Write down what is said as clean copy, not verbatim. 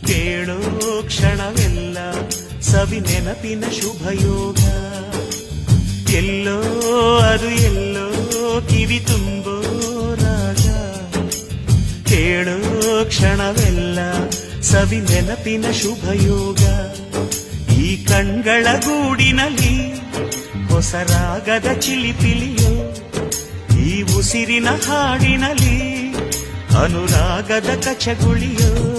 ಕೇಳೋ ಕ್ಷಣವೆಲ್ಲ ಸವಿ ನೆನಪಿನ ಶುಭಯೋಗ. ಎಲ್ಲೋ ಅದು ಎಲ್ಲೋ ಕಿವಿ ತುಂಬೋ ರಾಗ. ಕೇಳೋ ಕ್ಷಣವೆಲ್ಲ ಸವಿ ನೆನಪಿನ ಶುಭಯೋಗ. ಈ ಕಣ್ಗಳ ಗೂಡಿನಲ್ಲಿ ಹೊಸ ರಾಗದ ಚಿಲಿಪಿಲಿಯೋ, ಈ ಉಸಿರಿನ ಹಾಡಿನಲ್ಲಿ ಅನುರಾಗದ ಕಚಗುಳಿಯೋ.